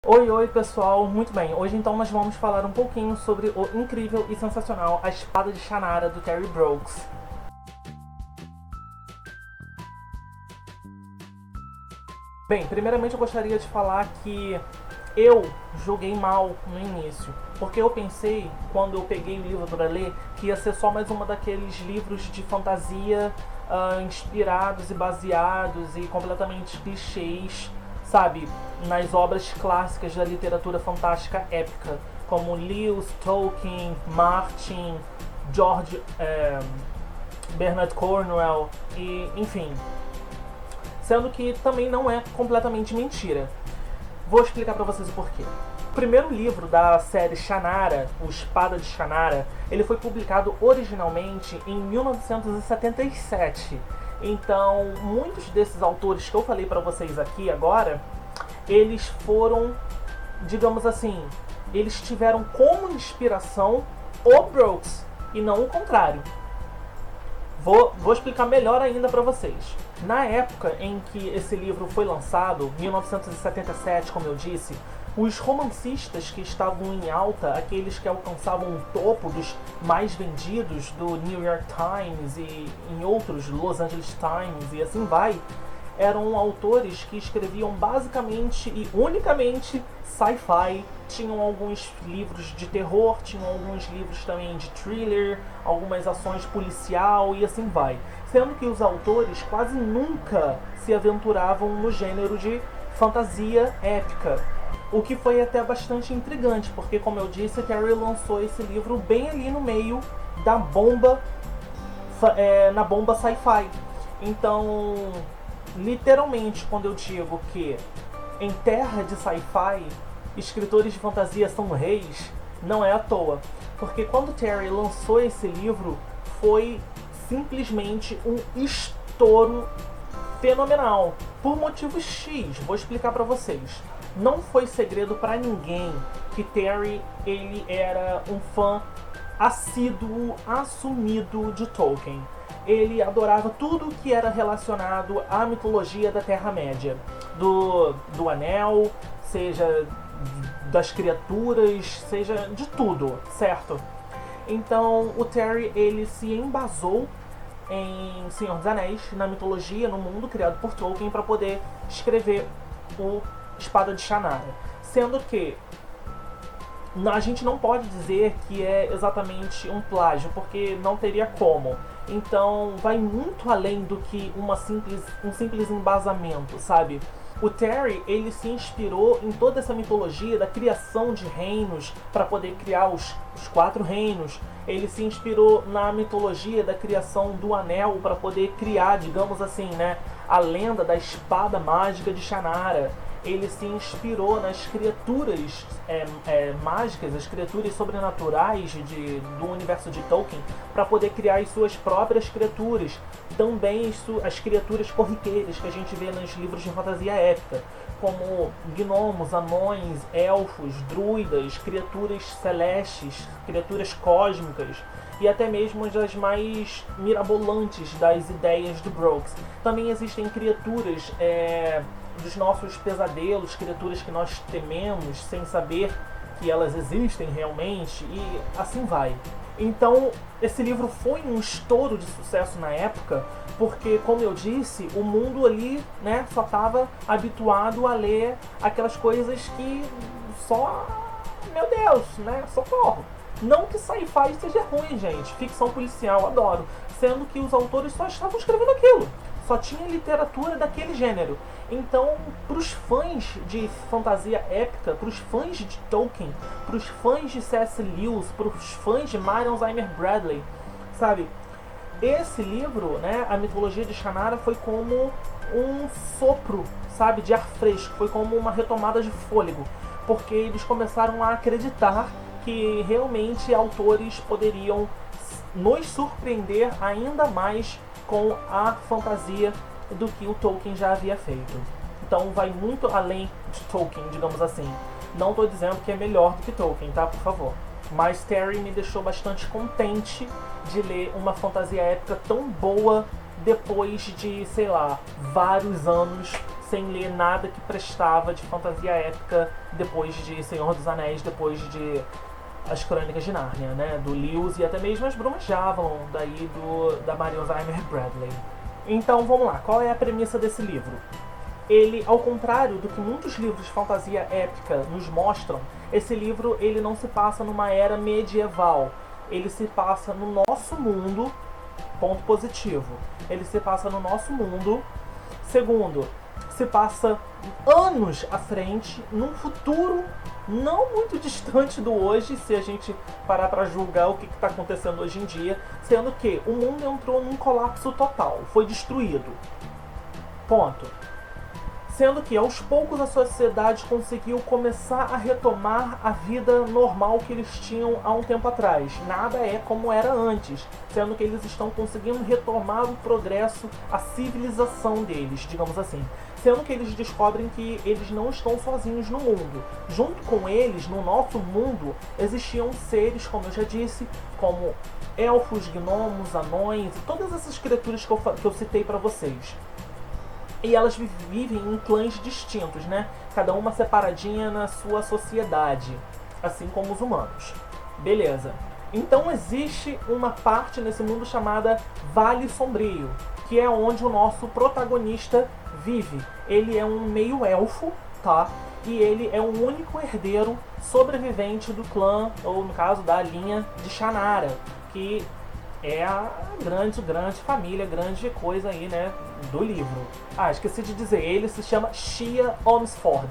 Oi, oi pessoal, muito bem. Hoje então nós vamos falar um pouquinho sobre o incrível e sensacional A Espada de Shannara do Terry Brooks. Bem, primeiramente eu gostaria de falar que eu joguei mal no início, porque eu pensei, quando eu peguei o livro para ler, que ia ser só mais uma daqueles livros de fantasia inspirados e baseados e completamente clichês, sabe, nas obras clássicas da literatura fantástica épica, como Lewis, Tolkien, Martin, George Bernard Cornwell e enfim. Sendo que também não é completamente mentira. Vou explicar pra vocês o porquê. O primeiro livro da série Shannara, o Espada de Shannara, ele foi publicado originalmente em 1977. Então, muitos desses autores que eu falei pra vocês aqui agora, eles foram, digamos assim, eles tiveram como inspiração o Brooks e não o contrário. Vou explicar melhor ainda para vocês. Na época em que esse livro foi lançado, 1977, como eu disse, os romancistas que estavam em alta, aqueles que alcançavam o topo dos mais vendidos do New York Times e em outros, Los Angeles Times e assim vai, eram autores que escreviam basicamente e unicamente sci-fi. Tinham alguns livros de terror, tinham alguns livros também de thriller, algumas ações policial e assim vai. Sendo que os autores quase nunca se aventuravam no gênero de fantasia épica. O que foi até bastante intrigante, porque como eu disse, Terry lançou esse livro bem ali no meio da bomba, na bomba sci-fi. Então, literalmente, quando eu digo que em terra de sci-fi, escritores de fantasia são reis, não é à toa. Porque quando Terry lançou esse livro, foi simplesmente um estouro fenomenal. Por motivos X, vou explicar pra vocês. Não foi segredo pra ninguém que Terry ele era um fã assíduo, assumido de Tolkien. Ele adorava tudo que era relacionado à mitologia da Terra-média. Do Anel, seja das criaturas, seja de tudo, certo? Então o Terry ele se embasou em Senhor dos Anéis, na mitologia, no mundo criado por Tolkien, para poder escrever o Espada de Shannara. Sendo que a gente não pode dizer que é exatamente um plágio, porque não teria como. Então vai muito além do que um simples embasamento, sabe? O Terry ele se inspirou em toda essa mitologia da criação de reinos para poder criar os 4 reinos. Ele se inspirou na mitologia da criação do Anel para poder criar, digamos assim, né, a lenda da espada mágica de Shannara. Ele se inspirou nas criaturas mágicas, as criaturas sobrenaturais do universo de Tolkien, para poder criar as suas próprias criaturas. Também as criaturas corriqueiras que a gente vê nos livros de fantasia épica, como gnomos, anões, elfos, druidas, criaturas celestes, criaturas cósmicas e até mesmo as mais mirabolantes das ideias do Brooks. Também existem criaturas dos nossos pesadelos, criaturas que nós tememos sem saber que elas existem realmente e assim vai. Então, esse livro foi um estouro de sucesso na época, porque, como eu disse, o mundo ali, né, só estava habituado a ler aquelas coisas que só... Meu Deus, né, socorro. Não que sci-fi seja ruim, gente. Ficção policial, adoro. Sendo que os autores só estavam escrevendo aquilo. Só tinha literatura daquele gênero. Então, para os fãs de fantasia épica, para os fãs de Tolkien, para os fãs de C.S. Lewis, para os fãs de Marion Zimmer Bradley, sabe? Esse livro, né, a mitologia de Shannara, foi como um sopro, sabe, de ar fresco. Foi como uma retomada de fôlego. Porque eles começaram a acreditar que realmente autores poderiam nos surpreender ainda mais com a fantasia do que o Tolkien já havia feito. Então vai muito além de Tolkien, digamos assim. Não estou dizendo que é melhor do que Tolkien, tá? Por favor. Mas Terry me deixou bastante contente de ler uma fantasia épica tão boa depois de, sei lá, vários anos sem ler nada que prestava de fantasia épica depois de Senhor dos Anéis, depois de As Crônicas de Nárnia, né? Do Lewis e até mesmo As Brumas de Avalon, daí da Marion Zimmer Bradley. Então vamos lá, qual é a premissa desse livro? Ele, ao contrário do que muitos livros de fantasia épica nos mostram, esse livro ele não se passa numa era medieval. Ele se passa no nosso mundo, ponto positivo. Ele se passa no nosso mundo. Segundo, se passa anos à frente, num futuro não muito distante do hoje, se a gente parar para julgar o que está acontecendo hoje em dia, sendo que o mundo entrou num colapso total, foi destruído. Ponto. Sendo que aos poucos a sociedade conseguiu começar a retomar a vida normal que eles tinham há um tempo atrás. Nada é como era antes, sendo que eles estão conseguindo retomar o progresso, a civilização deles, digamos assim. Sendo que eles descobrem que eles não estão sozinhos no mundo. Junto com eles, no nosso mundo, existiam seres, como eu já disse, como elfos, gnomos, anões e todas essas criaturas que eu citei para vocês. E elas vivem em clãs distintos, né? Cada uma separadinha na sua sociedade, assim como os humanos. Beleza. Então existe uma parte nesse mundo chamada Vale Sombrio, que é onde o nosso protagonista vive. Ele é um meio-elfo, tá? E ele é o único herdeiro sobrevivente do clã, ou no caso da linha de Shannara, que é a grande família, grande coisa aí, né, do livro. Ah, esqueci de dizer, ele se chama Shia Omsford.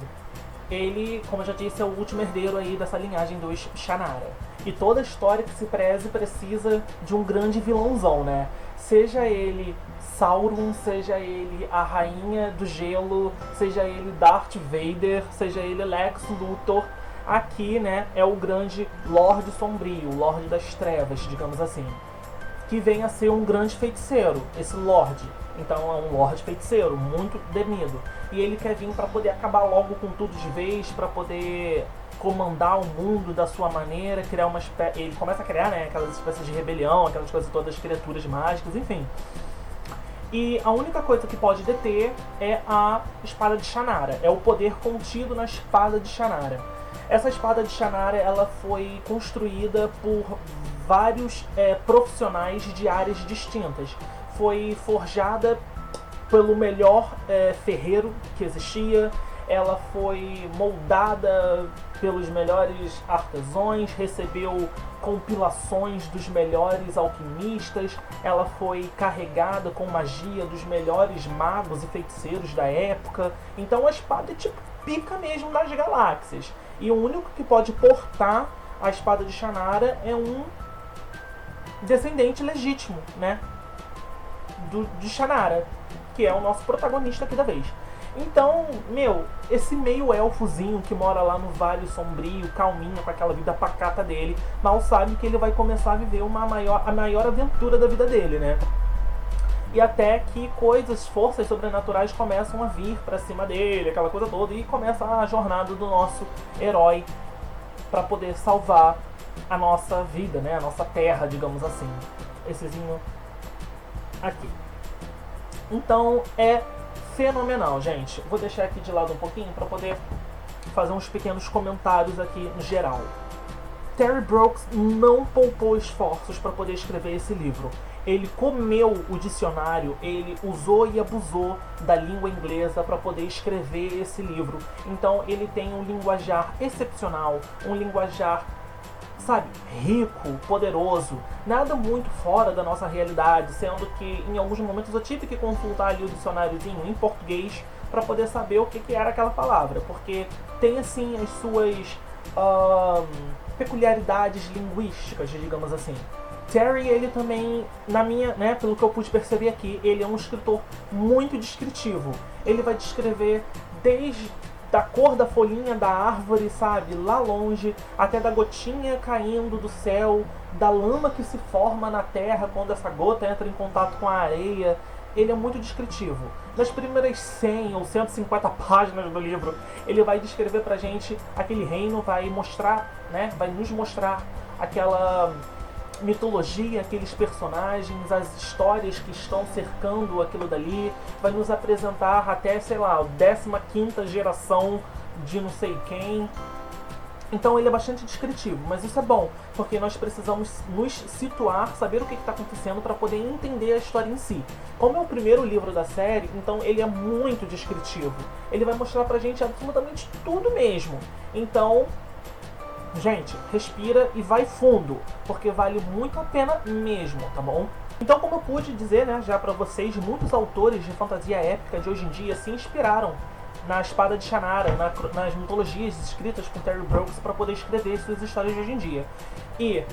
Ele, como eu já disse, é o último herdeiro aí dessa linhagem dos Shannara. E toda história que se preze precisa de um grande vilãozão, né? Seja ele Sauron, seja ele a Rainha do Gelo, seja ele Darth Vader, seja ele Lex Luthor. Aqui, né, é o grande Lorde Sombrio, o Lorde das Trevas, digamos assim. Que vem a ser um grande feiticeiro, esse Lorde. Então é um Lorde feiticeiro, muito temido. E ele quer vir para poder acabar logo com tudo de vez, para poder comandar o mundo da sua maneira, criar uma espécie... Ele começa a criar, né, aquelas espécies de rebelião, aquelas coisas todas, criaturas mágicas, enfim. E a única coisa que pode deter é a espada de Shannara. É o poder contido na espada de Shannara. Essa espada de Shannara, ela foi construída por vários profissionais de áreas distintas. Foi forjada pelo melhor ferreiro que existia. Ela foi moldada pelos melhores artesãos, recebeu compilações dos melhores alquimistas. Ela foi carregada com magia dos melhores magos e feiticeiros da época. Então a espada é tipo pica mesmo das galáxias. E o único que pode portar a espada de Shannara é um descendente legítimo, né, de Shannara, que é o nosso protagonista aqui da vez. Então, esse meio elfozinho que mora lá no Vale Sombrio, calminho, com aquela vida pacata dele, mal sabe que ele vai começar a viver a maior aventura da vida dele, né? E até que forças sobrenaturais começam a vir pra cima dele, aquela coisa toda, e começa a jornada do nosso herói para poder salvar a nossa vida, né? A nossa terra, digamos assim. Essezinho aqui. Então é fenomenal, gente. Vou deixar aqui de lado um pouquinho para poder fazer uns pequenos comentários aqui no geral. Terry Brooks não poupou esforços para poder escrever esse livro. Ele comeu o dicionário, ele usou e abusou da língua inglesa para poder escrever esse livro. Então ele tem um linguajar excepcional, um linguajar, sabe, rico, poderoso, nada muito fora da nossa realidade, sendo que em alguns momentos eu tive que consultar ali o dicionáriozinho em português para poder saber o que era aquela palavra, porque tem assim as suas peculiaridades linguísticas, digamos assim. Terry, ele também, pelo que eu pude perceber aqui, ele é um escritor muito descritivo. Ele vai descrever desde da cor da folhinha da árvore, sabe, lá longe, até da gotinha caindo do céu, da lama que se forma na terra quando essa gota entra em contato com a areia. Ele é muito descritivo. Nas primeiras 100 ou 150 páginas do livro, ele vai descrever pra gente aquele reino, vai mostrar, né, vai nos mostrar aquela mitologia, aqueles personagens, as histórias que estão cercando aquilo dali, vai nos apresentar até, sei lá, a 15ª geração de não sei quem. Então ele é bastante descritivo, mas isso é bom, porque nós precisamos nos situar, saber o que está acontecendo para poder entender a história em si. Como é o primeiro livro da série, então ele é muito descritivo. Ele vai mostrar pra gente absolutamente tudo mesmo. Então, gente, respira e vai fundo, porque vale muito a pena mesmo, tá bom? Então, como eu pude dizer, né, já pra vocês, muitos autores de fantasia épica de hoje em dia se inspiraram na Espada de Shannara, nas mitologias escritas por Terry Brooks para poder escrever suas histórias de hoje em dia. E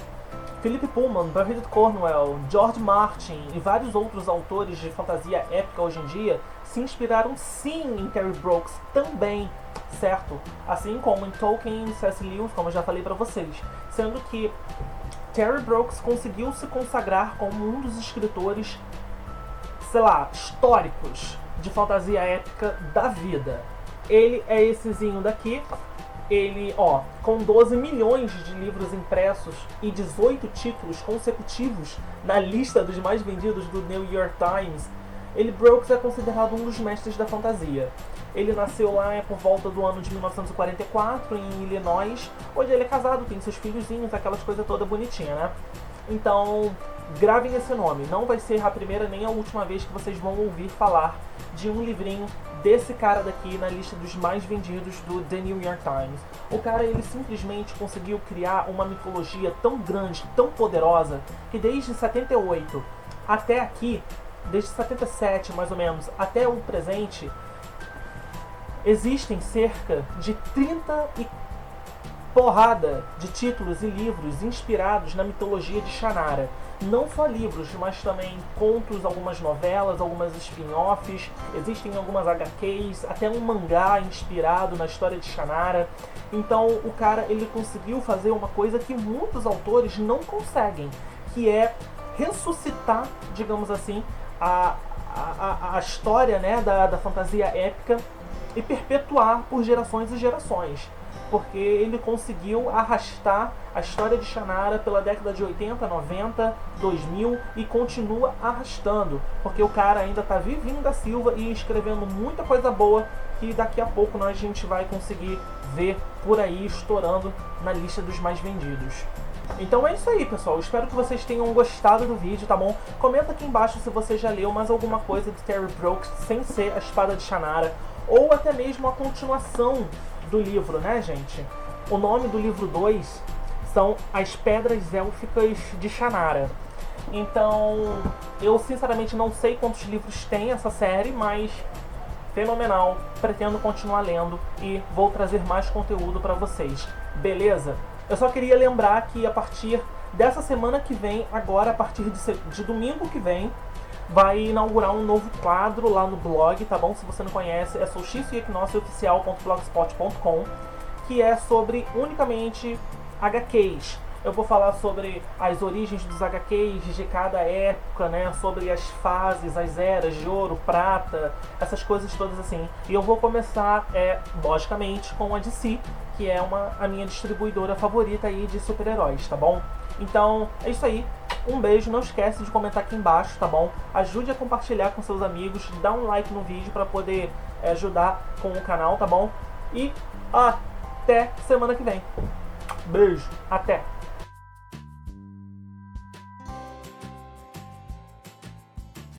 Philip Pullman, Bernard Cornwell, George Martin e vários outros autores de fantasia épica hoje em dia se inspiraram sim em Terry Brooks também, certo? Assim como em Tolkien e C.S. Lewis, como eu já falei para vocês. Sendo que Terry Brooks conseguiu se consagrar como um dos escritores, sei lá, históricos de fantasia épica da vida. Ele é essezinho daqui. Ele, com 12 milhões de livros impressos e 18 títulos consecutivos na lista dos mais vendidos do New York Times, Brooks é considerado um dos mestres da fantasia. Ele nasceu lá por volta do ano de 1944 em Illinois, onde ele é casado, tem seus filhozinhos, aquelas coisas toda bonitinha, né? Então, gravem esse nome. Não vai ser a primeira nem a última vez que vocês vão ouvir falar de um livrinho desse cara daqui na lista dos mais vendidos do The New York Times. O cara, ele simplesmente conseguiu criar uma mitologia tão grande, tão poderosa, que desde 78 até aqui, desde 77 mais ou menos, até o presente, existem cerca de 30 e porrada de títulos e livros inspirados na mitologia de Shannara. Não só livros, mas também contos, algumas novelas, algumas spin-offs, existem algumas HQs, até um mangá inspirado na história de Shannara. Então o cara, ele conseguiu fazer uma coisa que muitos autores não conseguem, que é ressuscitar, digamos assim, a história, né, da fantasia épica e perpetuar por gerações e gerações. Porque ele conseguiu arrastar a história de Shannara pela década de 80, 90, 2000 e continua arrastando. Porque o cara ainda está vivinho da Silva e escrevendo muita coisa boa que daqui a pouco a gente vai conseguir ver por aí estourando na lista dos mais vendidos. Então é isso aí, pessoal. Espero que vocês tenham gostado do vídeo, tá bom? Comenta aqui embaixo se você já leu mais alguma coisa de Terry Brooks sem ser a Espada de Shannara, ou até mesmo a continuação do livro, né, gente? O nome do livro 2 são As Pedras Élficas de Shannara. Então, eu sinceramente não sei quantos livros tem essa série, mas fenomenal. Pretendo continuar lendo e vou trazer mais conteúdo para vocês. Beleza? Eu só queria lembrar que a partir dessa semana que vem, agora a partir de domingo que vem, vai inaugurar um novo quadro lá no blog, tá bom? Se você não conhece, é solsticioequinocciooficial.blogspot.com, que é sobre unicamente HQs. Eu vou falar sobre as origens dos HQs de cada época, né? Sobre as fases, as eras de ouro, prata, essas coisas todas assim. E eu vou começar, logicamente, com a DC, que é a minha distribuidora favorita aí de super-heróis, tá bom? Então, é isso aí. Um beijo, não esquece de comentar aqui embaixo, tá bom? Ajude a compartilhar com seus amigos, dá um like no vídeo para poder ajudar com o canal, tá bom? E até semana que vem. Beijo, até!